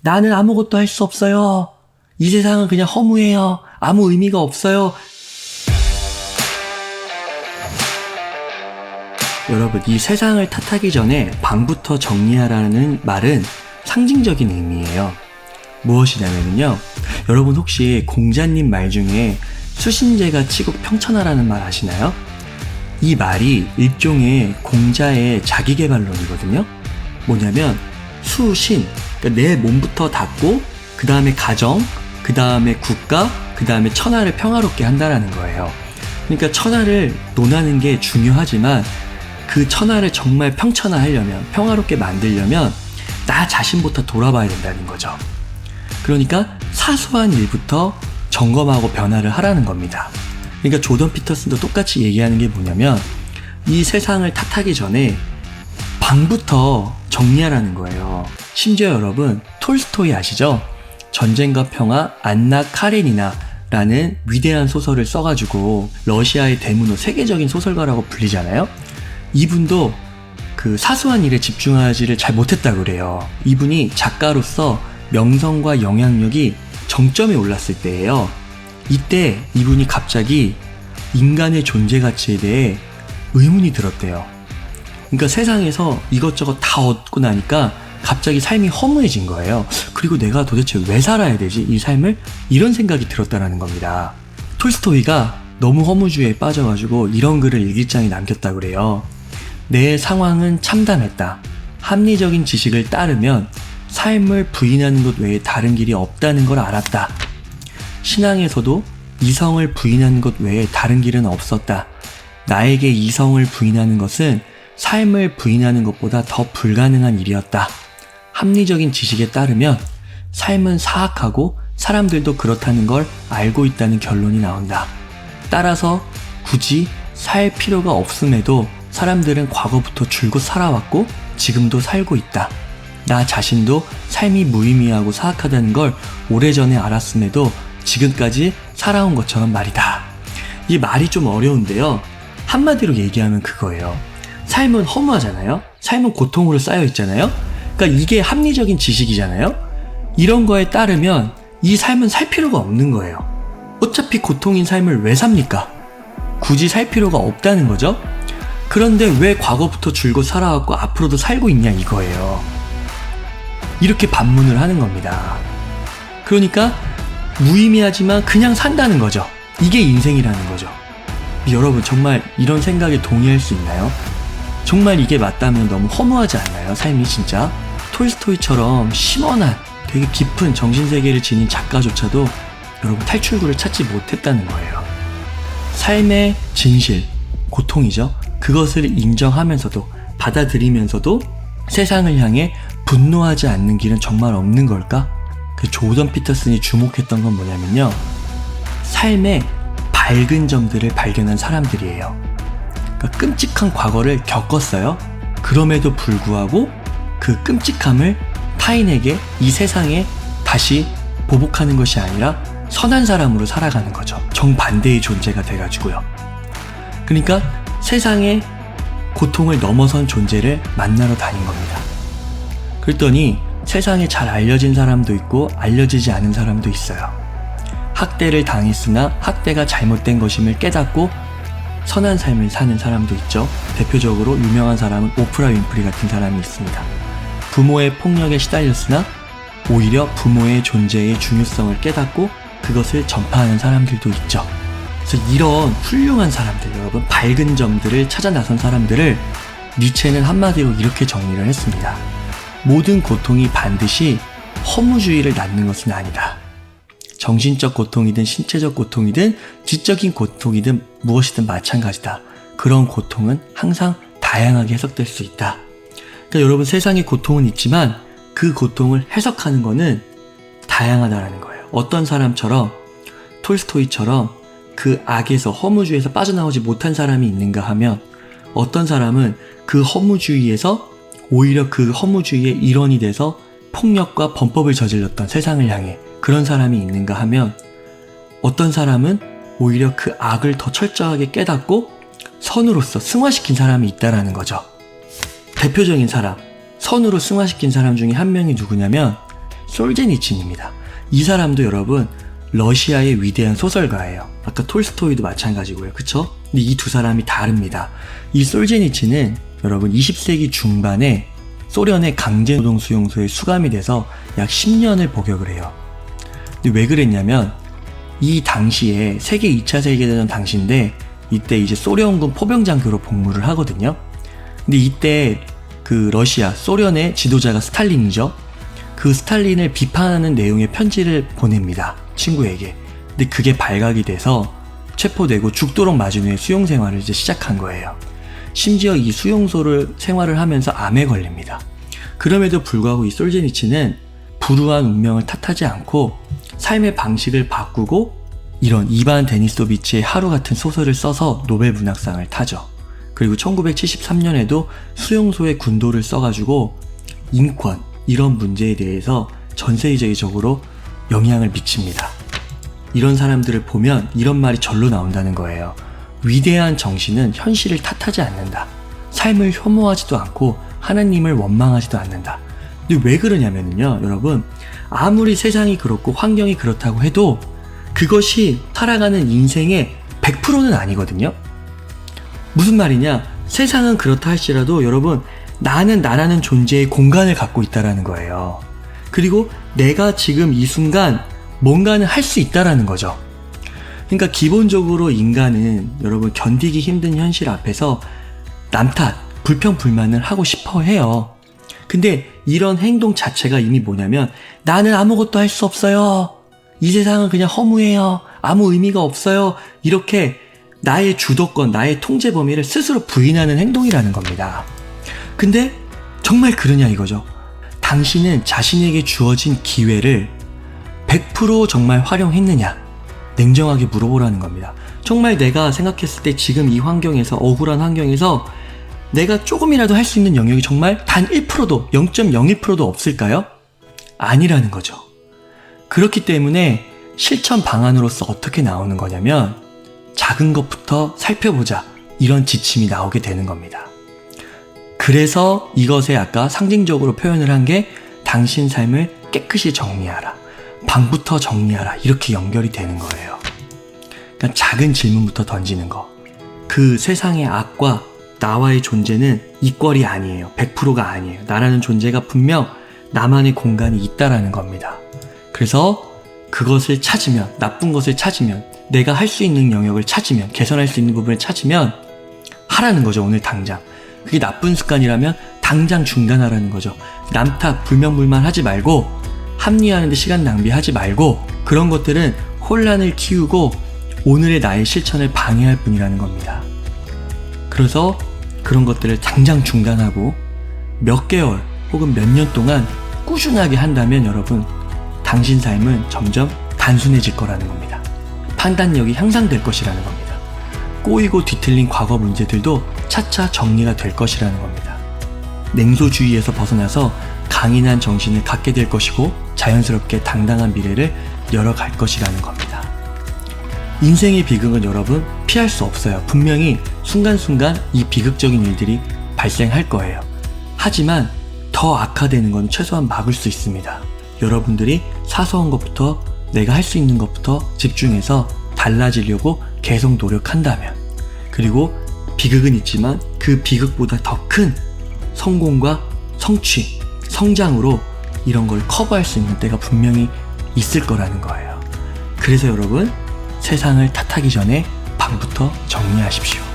나는 아무것도 할 수 없어요. 이 세상은 그냥 허무해요. 아무 의미가 없어요. 여러분, 이 세상을 탓하기 전에 방부터 정리하라는 말은 상징적인 의미예요. 무엇이냐면요, 여러분 혹시 공자님 말 중에 수신제가 치고 평천하라는 말 아시나요? 이 말이 일종의 공자의 자기계발론이거든요. 뭐냐면 수신, 그러니까 내 몸부터 닦고 그 다음에 가정, 그 다음에 국가, 그 다음에 천하를 평화롭게 한다라는 거예요. 그러니까 천하를 논하는 게 중요하지만 그 천하를 정말 평천화하려면, 평화롭게 만들려면 나 자신부터 돌아봐야 된다는 거죠. 그러니까 사소한 일부터 점검하고 변화를 하라는 겁니다. 그러니까 조던 피터슨도 똑같이 얘기하는 게 뭐냐면 이 세상을 탓하기 전에 방부터 정리하라는 거예요. 심지어 여러분, 톨스토이 아시죠? 전쟁과 평화, 안나 카레니나 라는 위대한 소설을 써가지고 러시아의 대문호, 세계적인 소설가라고 불리잖아요. 이분도 그 사소한 일에 집중하지를 잘 못했다고 그래요. 이분이 작가로서 명성과 영향력이 정점에 올랐을 때예요. 이때 이분이 갑자기 인간의 존재 가치에 대해 의문이 들었대요. 그러니까 세상에서 이것저것 다 얻고 나니까 갑자기 삶이 허무해진 거예요. 그리고 내가 도대체 왜 살아야 되지? 이 삶을? 이런 생각이 들었다라는 겁니다. 톨스토이가 너무 허무주의에 빠져가지고 이런 글을 일기장에 남겼다고 그래요. 내 상황은 참담했다. 합리적인 지식을 따르면 삶을 부인하는 것 외에 다른 길이 없다는 걸 알았다. 신앙에서도 이성을 부인하는 것 외에 다른 길은 없었다. 나에게 이성을 부인하는 것은 삶을 부인하는 것보다 더 불가능한 일이었다. 합리적인 지식에 따르면 삶은 사악하고 사람들도 그렇다는 걸 알고 있다는 결론이 나온다. 따라서 굳이 살 필요가 없음에도 사람들은 과거부터 줄곧 살아왔고 지금도 살고 있다. 나 자신도 삶이 무의미하고 사악하다는 걸 오래전에 알았음에도 지금까지 살아온 것처럼 말이다. 이 말이 좀 어려운데요. 한마디로 얘기하면 그거예요. 삶은 허무하잖아요. 삶은 고통으로 쌓여 있잖아요. 그러니까 이게 합리적인 지식이잖아요. 이런 거에 따르면 이 삶은 살 필요가 없는 거예요. 어차피 고통인 삶을 왜 삽니까? 굳이 살 필요가 없다는 거죠. 그런데 왜 과거부터 줄곧 살아왔고 앞으로도 살고 있냐 이거예요. 이렇게 반문을 하는 겁니다. 그러니까 무의미하지만 그냥 산다는 거죠. 이게 인생이라는 거죠. 여러분, 정말 이런 생각에 동의할 수 있나요? 정말 이게 맞다면 너무 허무하지 않나요? 삶이 진짜. 톨스토이처럼 심원한 되게 깊은 정신세계를 지닌 작가조차도 여러분 탈출구를 찾지 못했다는 거예요. 삶의 진실, 고통이죠. 그것을 인정하면서도 받아들이면서도 세상을 향해 분노하지 않는 길은 정말 없는 걸까? 그 조던 피터슨이 주목했던 건 뭐냐면요, 삶의 밝은 점들을 발견한 사람들이에요. 그러니까 끔찍한 과거를 겪었어요. 그럼에도 불구하고 그 끔찍함을 타인에게, 이 세상에 다시 보복하는 것이 아니라 선한 사람으로 살아가는 거죠. 정반대의 존재가 돼가지고요. 그러니까 세상의 고통을 넘어선 존재를 만나러 다닌 겁니다. 그랬더니 세상에 잘 알려진 사람도 있고 알려지지 않은 사람도 있어요. 학대를 당했으나 학대가 잘못된 것임을 깨닫고 선한 삶을 사는 사람도 있죠. 대표적으로 유명한 사람은 오프라 윈프리 같은 사람이 있습니다. 부모의 폭력에 시달렸으나 오히려 부모의 존재의 중요성을 깨닫고 그것을 전파하는 사람들도 있죠. 그래서 이런 훌륭한 사람들, 여러분, 밝은 점들을 찾아 나선 사람들을 니체는 한마디로 이렇게 정리를 했습니다. 모든 고통이 반드시 허무주의를 낳는 것은 아니다. 정신적 고통이든 신체적 고통이든 지적인 고통이든 무엇이든 마찬가지다. 그런 고통은 항상 다양하게 해석될 수 있다. 그러니까 여러분, 세상에 고통은 있지만 그 고통을 해석하는 거는 다양하다라는 거예요. 어떤 사람처럼 톨스토이처럼 그 악에서, 허무주의에서 빠져나오지 못한 사람이 있는가 하면 어떤 사람은 그 허무주의에서 오히려 그 허무주의의 일원이 돼서 폭력과 범법을 저질렀던 세상을 향해 그런 사람이 있는가 하면 어떤 사람은 오히려 그 악을 더 철저하게 깨닫고 선으로서 승화시킨 사람이 있다라는 거죠. 대표적인 사람, 선으로 승화시킨 사람 중에 한 명이 누구냐면 솔제니친입니다. 이 사람도 여러분 러시아의 위대한 소설가예요. 아까 톨스토이도 마찬가지고요. 그쵸? 근데 이 두 사람이 다릅니다. 이 솔제니친은 여러분 20세기 중반에 소련의 강제노동 수용소에 수감이 돼서 약 10년을 복역을 해요. 근데 왜 그랬냐면 이 당시에 세계 2차 세계대전 당시인데 이때 이제 소련군 포병장교로 복무를 하거든요. 근데 이때 그 러시아, 소련의 지도자가 스탈린이죠. 그 스탈린을 비판하는 내용의 편지를 보냅니다. 친구에게. 근데 그게 발각이 돼서 체포되고 죽도록 맞은 후에 수용 생활을 이제 시작한 거예요. 심지어 이 수용소를 생활을 하면서 암에 걸립니다. 그럼에도 불구하고 이 솔제니친은 불우한 운명을 탓하지 않고 삶의 방식을 바꾸고 이런 이반 데니소비치의 하루 같은 소설을 써서 노벨 문학상을 타죠. 그리고 1973년에도 수용소에 군도를 써가지고 인권, 이런 문제에 대해서 전 세계적으로 영향을 미칩니다. 이런 사람들을 보면 이런 말이 절로 나온다는 거예요. 위대한 정신은 현실을 탓하지 않는다. 삶을 혐오하지도 않고 하나님을 원망하지도 않는다. 근데 왜 그러냐면요, 여러분, 아무리 세상이 그렇고 환경이 그렇다고 해도 그것이 살아가는 인생의 100%는 아니거든요. 무슨 말이냐? 세상은 그렇다 할지라도 여러분, 나는 나라는 존재의 공간을 갖고 있다라는 거예요. 그리고 내가 지금 이 순간 뭔가는 할 수 있다라는 거죠. 그러니까 기본적으로 인간은 여러분 견디기 힘든 현실 앞에서 남 탓, 불평불만을 하고 싶어 해요. 근데 이런 행동 자체가 이미 뭐냐면 나는 아무것도 할 수 없어요. 이 세상은 그냥 허무해요. 아무 의미가 없어요. 이렇게 나의 주도권, 나의 통제 범위를 스스로 부인하는 행동이라는 겁니다. 근데 정말 그러냐 이거죠. 당신은 자신에게 주어진 기회를 100% 정말 활용했느냐? 냉정하게 물어보라는 겁니다. 정말 내가 생각했을 때 지금 이 환경에서, 억울한 환경에서 내가 조금이라도 할 수 있는 영역이 정말 단 1%도, 0.01%도 없을까요? 아니라는 거죠. 그렇기 때문에 실천 방안으로서 어떻게 나오는 거냐면 작은 것부터 살펴보자, 이런 지침이 나오게 되는 겁니다. 그래서 이것에 아까 상징적으로 표현을 한 게 당신 삶을 깨끗이 정리하라, 방부터 정리하라, 이렇게 연결이 되는 거예요. 그러니까 작은 질문부터 던지는 거. 그 세상의 악과 나와의 존재는 이퀄이 아니에요. 100%가 아니에요. 나라는 존재가 분명 나만의 공간이 있다라는 겁니다. 그래서 그것을 찾으면, 나쁜 것을 찾으면, 내가 할 수 있는 영역을 찾으면, 개선할 수 있는 부분을 찾으면 하라는 거죠. 오늘 당장. 그게 나쁜 습관이라면 당장 중단하라는 거죠. 남 탓, 불명불만 하지 말고, 합리화하는데 시간 낭비하지 말고, 그런 것들은 혼란을 키우고 오늘의 나의 실천을 방해할 뿐이라는 겁니다. 그래서 그런 것들을 당장 중단하고 몇 개월 혹은 몇 년 동안 꾸준하게 한다면 여러분, 당신 삶은 점점 단순해질 거라는 겁니다. 판단력이 향상될 것이라는 겁니다. 꼬이고 뒤틀린 과거 문제들도 차차 정리가 될 것이라는 겁니다. 냉소주의에서 벗어나서 강인한 정신을 갖게 될 것이고 자연스럽게 당당한 미래를 열어갈 것이라는 겁니다. 인생의 비극은 여러분 피할 수 없어요. 분명히 순간순간 이 비극적인 일들이 발생할 거예요. 하지만 더 악화되는 건 최소한 막을 수 있습니다. 여러분들이 사소한 것부터, 내가 할 수 있는 것부터 집중해서 달라지려고 계속 노력한다면, 그리고 비극은 있지만 그 비극보다 더 큰 성공과 성취, 성장으로 이런 걸 커버할 수 있는 때가 분명히 있을 거라는 거예요. 그래서 여러분, 세상을 탓하기 전에 방부터 정리하십시오.